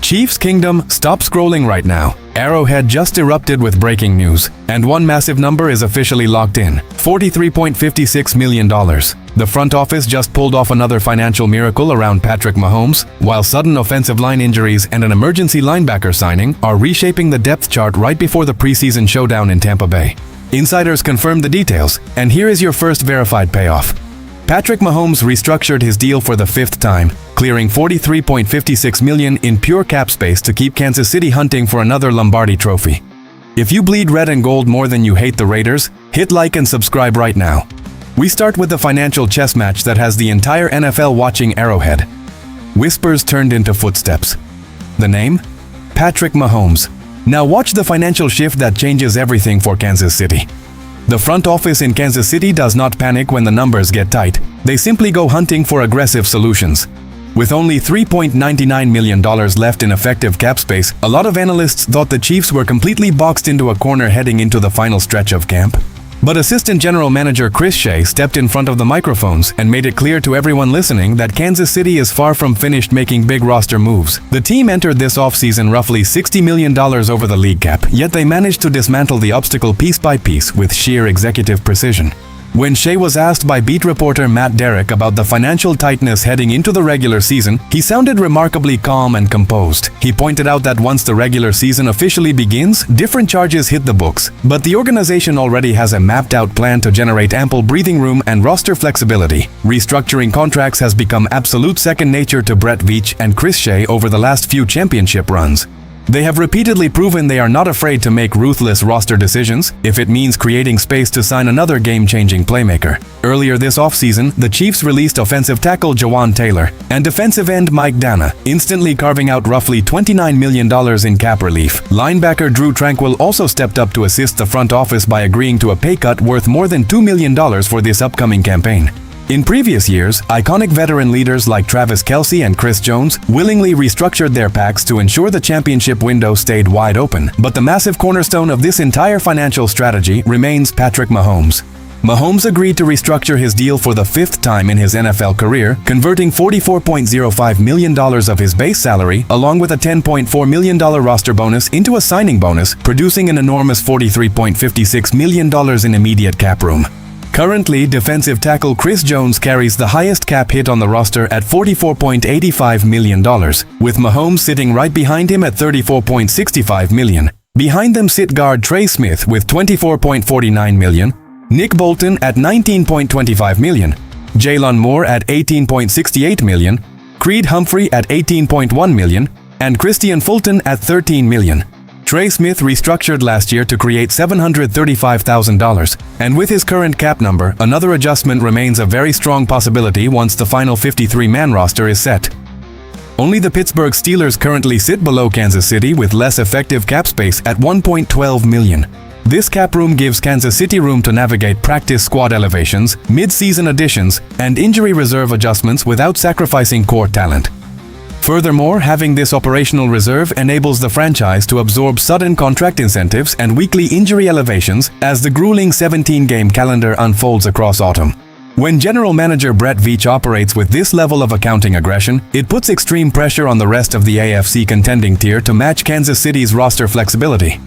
Chiefs Kingdom, stop scrolling right now. Arrowhead just erupted with breaking news, and one massive number is officially locked in: $43.56 million. The front office just pulled off another financial miracle around Patrick Mahomes, while sudden offensive line injuries and an emergency linebacker signing are reshaping the depth chart right before the preseason showdown in Tampa Bay. Insiders confirmed the details, and here is your first verified payoff. Patrick Mahomes restructured his deal for the fifth time, clearing $43.56 million in pure cap space to keep Kansas City hunting for another Lombardi trophy. If you bleed red and gold more than you hate the Raiders, hit like and subscribe right now. We start with the financial chess match that has the entire NFL watching Arrowhead. Whispers turned into footsteps. The name? Patrick Mahomes. Now watch the financial shift that changes everything for Kansas City. The front office in Kansas City does not panic when the numbers get tight. They simply go hunting for aggressive solutions. With only $3.99 million left in effective cap space, a lot of analysts thought the Chiefs were completely boxed into a corner heading into the final stretch of camp. But Assistant General Manager Chris Shea stepped in front of the microphones and made it clear to everyone listening that Kansas City is far from finished making big roster moves. The team entered this offseason roughly $60 million over the league cap, yet they managed to dismantle the obstacle piece by piece with sheer executive precision. When Shea was asked by beat reporter Matt Derrick about the financial tightness heading into the regular season, he sounded remarkably calm and composed. He pointed out that once the regular season officially begins, different charges hit the books, but the organization already has a mapped-out plan to generate ample breathing room and roster flexibility. Restructuring contracts has become absolute second nature to Brett Veach and Chris Shea over the last few championship runs. They have repeatedly proven they are not afraid to make ruthless roster decisions if it means creating space to sign another game-changing playmaker. Earlier this offseason, the Chiefs released offensive tackle Jawan Taylor and defensive end Mike Dana, instantly carving out roughly $29 million in cap relief. Linebacker Drew Tranquill also stepped up to assist the front office by agreeing to a pay cut worth more than $2 million for this upcoming campaign. In previous years, iconic veteran leaders like Travis Kelce and Chris Jones willingly restructured their packs to ensure the championship window stayed wide open. But the massive cornerstone of this entire financial strategy remains Patrick Mahomes. Mahomes agreed to restructure his deal for the fifth time in his NFL career, converting $44.05 million of his base salary along with a $10.4 million roster bonus into a signing bonus, producing an enormous $43.56 million in immediate cap room. Currently, defensive tackle Chris Jones carries the highest cap hit on the roster at $44.85 million, with Mahomes sitting right behind him at $34.65 million. Behind them sit guard Trey Smith with $24.49 million, Nick Bolton at $19.25 million, Jalen Moore at $18.68 million, Creed Humphrey at $18.1 million, and Christian Fulton at $13 million. Trey Smith restructured last year to create $735,000, and with his current cap number, another adjustment remains a very strong possibility once the final 53-man roster is set. Only the Pittsburgh Steelers currently sit below Kansas City with less effective cap space at $1.12 million. This cap room gives Kansas City room to navigate practice squad elevations, mid-season additions, and injury reserve adjustments without sacrificing core talent. Furthermore, having this operational reserve enables the franchise to absorb sudden contract incentives and weekly injury elevations as the grueling 17-game calendar unfolds across autumn. When General Manager Brett Veach operates with this level of accounting aggression, it puts extreme pressure on the rest of the AFC contending tier to match Kansas City's roster flexibility.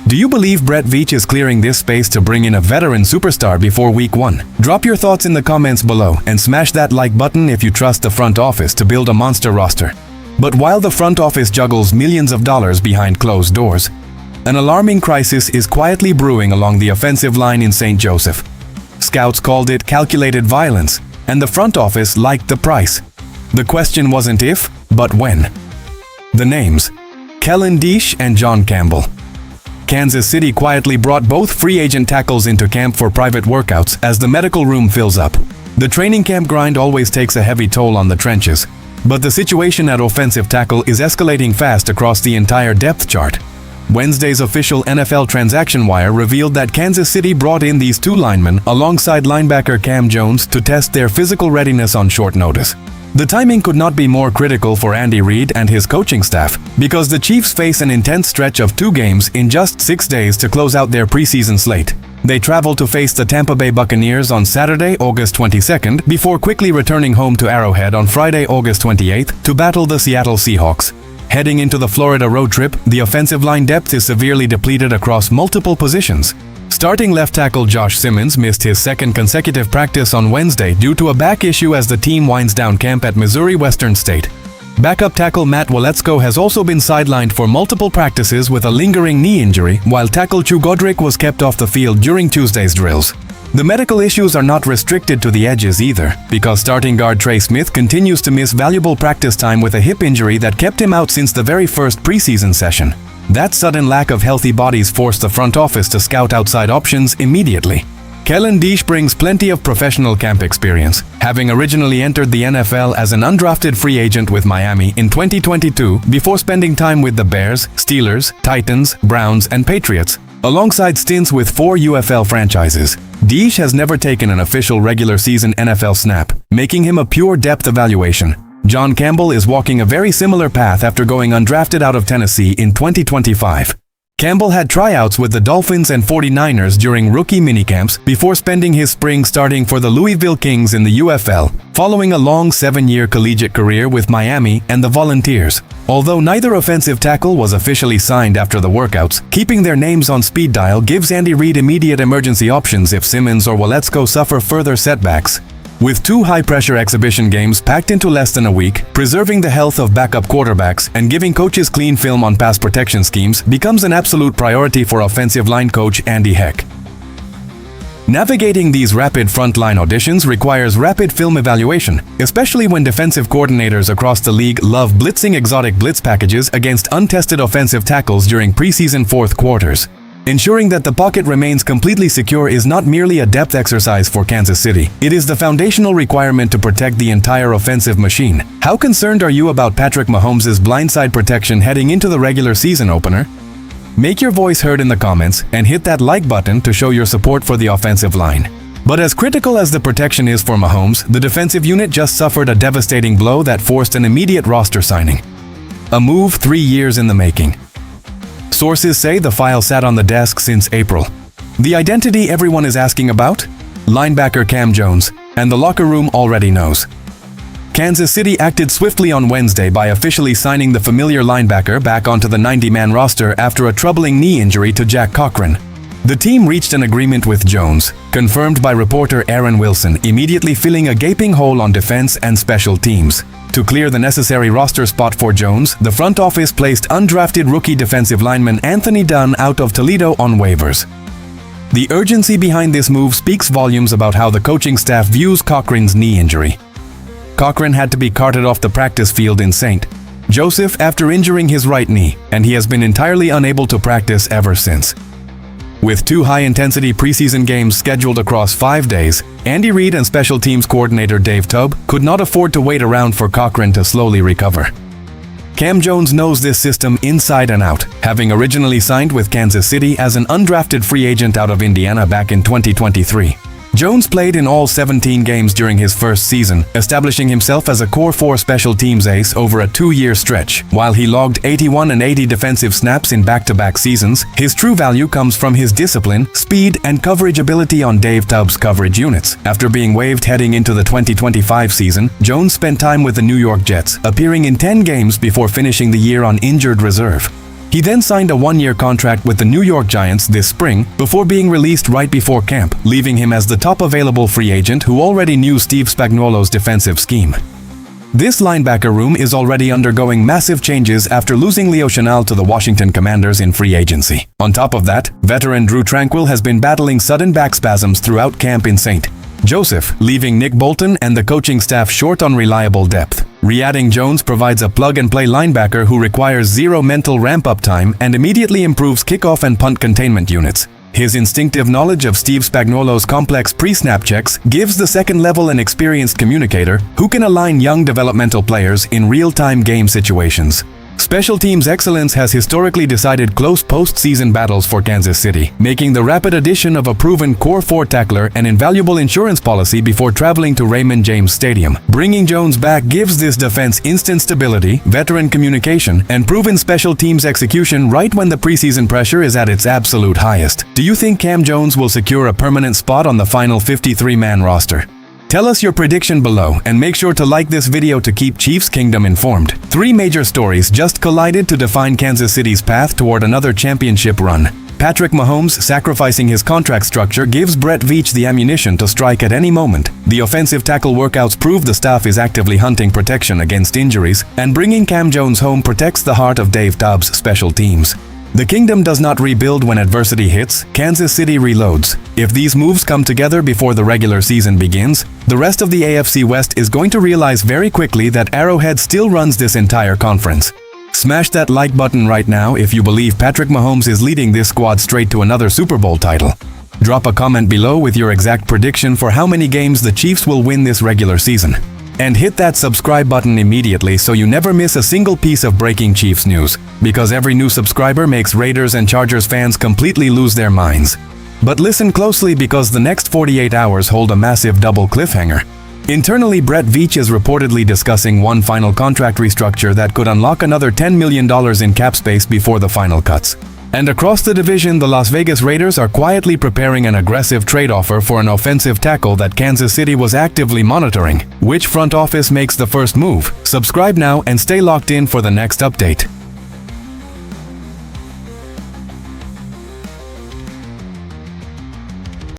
Do you believe Brett Veach is clearing this space to bring in a veteran superstar before Week 1? Drop your thoughts in the comments below and smash that like button if you trust the front office to build a monster roster. But while the front office juggles millions of dollars behind closed doors, an alarming crisis is quietly brewing along the offensive line in St. Joseph. Scouts called it calculated violence, and the front office liked the price. The question wasn't if, but when. The names: Kellen Diesch and John Campbell. Kansas City quietly brought both free agent tackles into camp for private workouts as the medical room fills up. The training camp grind always takes a heavy toll on the trenches, but the situation at offensive tackle is escalating fast across the entire depth chart. Wednesday's official NFL transaction wire revealed that Kansas City brought in these two linemen alongside linebacker Cam Jones to test their physical readiness on short notice. The timing could not be more critical for Andy Reid and his coaching staff, because the Chiefs face an intense stretch of 2 games in just 6 days to close out their preseason slate. They travel to face the Tampa Bay Buccaneers on Saturday, August 22nd, before quickly returning home to Arrowhead on Friday, August 28th, to battle the Seattle Seahawks. Heading into the Florida road trip, the offensive line depth is severely depleted across multiple positions. Starting left tackle Josh Simmons missed his second consecutive practice on Wednesday due to a back issue as the team winds down camp at Missouri Western State. Backup tackle Matt Waletzko has also been sidelined for multiple practices with a lingering knee injury, while tackle Chu Godric was kept off the field during Tuesday's drills. The medical issues are not restricted to the edges either, because starting guard Trey Smith continues to miss valuable practice time with a hip injury that kept him out since the very first preseason session. That sudden lack of healthy bodies forced the front office to scout outside options immediately. Kellen Diesch brings plenty of professional camp experience, having originally entered the NFL as an undrafted free agent with Miami in 2022 before spending time with the Bears, Steelers, Titans, Browns, and Patriots, alongside stints with 4 UFL franchises. Diesch has never taken an official regular season NFL snap, making him a pure depth evaluation. John Campbell is walking a very similar path after going undrafted out of Tennessee in 2025. Campbell had tryouts with the Dolphins and 49ers during rookie minicamps before spending his spring starting for the Louisville Kings in the UFL, following a long 7-year collegiate career with Miami and the Volunteers. Although neither offensive tackle was officially signed after the workouts, keeping their names on speed dial gives Andy Reid immediate emergency options if Simmons or Waletzko suffer further setbacks. With 2 high-pressure exhibition games packed into less than a week, preserving the health of backup quarterbacks and giving coaches clean film on pass protection schemes becomes an absolute priority for offensive line coach Andy Heck. Navigating these rapid frontline auditions requires rapid film evaluation, especially when defensive coordinators across the league love blitzing exotic blitz packages against untested offensive tackles during preseason fourth quarters. Ensuring that the pocket remains completely secure is not merely a depth exercise for Kansas City. It is the foundational requirement to protect the entire offensive machine. How concerned are you about Patrick Mahomes' blindside protection heading into the regular season opener? Make your voice heard in the comments and hit that like button to show your support for the offensive line. But as critical as the protection is for Mahomes, the defensive unit just suffered a devastating blow that forced an immediate roster signing. A move 3 years in the making. Sources say the file sat on the desk since April. The identity everyone is asking about? Linebacker Cam Jones, and the locker room already knows. Kansas City acted swiftly on Wednesday by officially signing the familiar linebacker back onto the 90-man roster after a troubling knee injury to Jack Cochran. The team reached an agreement with Jones, confirmed by reporter Aaron Wilson, immediately filling a gaping hole on defense and special teams. To clear the necessary roster spot for Jones, the front office placed undrafted rookie defensive lineman Anthony Dunn out of Toledo on waivers. The urgency behind this move speaks volumes about how the coaching staff views Cochran's knee injury. Cochran had to be carted off the practice field in St. Joseph after injuring his right knee, and he has been entirely unable to practice ever since. With 2 high-intensity preseason games scheduled across 5 days, Andy Reid and special teams coordinator Dave Tubb could not afford to wait around for Cochran to slowly recover. Cam Jones knows this system inside and out, having originally signed with Kansas City as an undrafted free agent out of Indiana back in 2023. Jones played in all 17 games during his first season, establishing himself as a core 4 special teams ace over a 2-year stretch. While he logged 81 and 80 defensive snaps in back-to-back seasons, his true value comes from his discipline, speed, and coverage ability on Dave Tubb's coverage units. After being waived heading into the 2025 season, Jones spent time with the New York Jets, appearing in 10 games before finishing the year on injured reserve. He then signed a 1-year contract with the New York Giants this spring before being released right before camp, leaving him as the top available free agent who already knew Steve Spagnuolo's defensive scheme. This linebacker room is already undergoing massive changes after losing Leo Chenal to the Washington Commanders in free agency. On top of that, veteran Drew Tranquill has been battling sudden back spasms throughout camp in St. Joseph, leaving Nick Bolton and the coaching staff short on reliable depth. Re-adding Jones provides a plug-and-play linebacker who requires 0 mental ramp-up time and immediately improves kickoff and punt containment units. His instinctive knowledge of Steve Spagnuolo's complex pre-snap checks gives the second level an experienced communicator who can align young developmental players in real-time game situations. Special teams excellence has historically decided close postseason battles for Kansas City, making the rapid addition of a proven core 4 tackler an invaluable insurance policy before traveling to Raymond James Stadium. Bringing Jones back gives this defense instant stability, veteran communication, and proven special teams execution right when the preseason pressure is at its absolute highest. Do you think Cam Jones will secure a permanent spot on the final 53-man roster? Tell us your prediction below and make sure to like this video to keep Chiefs Kingdom informed. Three major stories just collided to define Kansas City's path toward another championship run. Patrick Mahomes sacrificing his contract structure gives Brett Veach the ammunition to strike at any moment. The offensive tackle workouts prove the staff is actively hunting protection against injuries, and bringing Cam Jones home protects the heart of Dave Dobbs' special teams. The Kingdom does not rebuild when adversity hits, Kansas City reloads. If these moves come together before the regular season begins, the rest of the AFC West is going to realize very quickly that Arrowhead still runs this entire conference. Smash that like button right now if you believe Patrick Mahomes is leading this squad straight to another Super Bowl title. Drop a comment below with your exact prediction for how many games the Chiefs will win this regular season. And hit that subscribe button immediately so you never miss a single piece of breaking Chiefs news, because every new subscriber makes Raiders and Chargers fans completely lose their minds. But listen closely, because the next 48 hours hold a massive double cliffhanger. Internally, Brett Veach is reportedly discussing one final contract restructure that could unlock another $10 million in cap space before the final cuts. And across the division, the Las Vegas Raiders are quietly preparing an aggressive trade offer for an offensive tackle that Kansas City was actively monitoring. Which front office makes the first move? Subscribe now and stay locked in for the next update.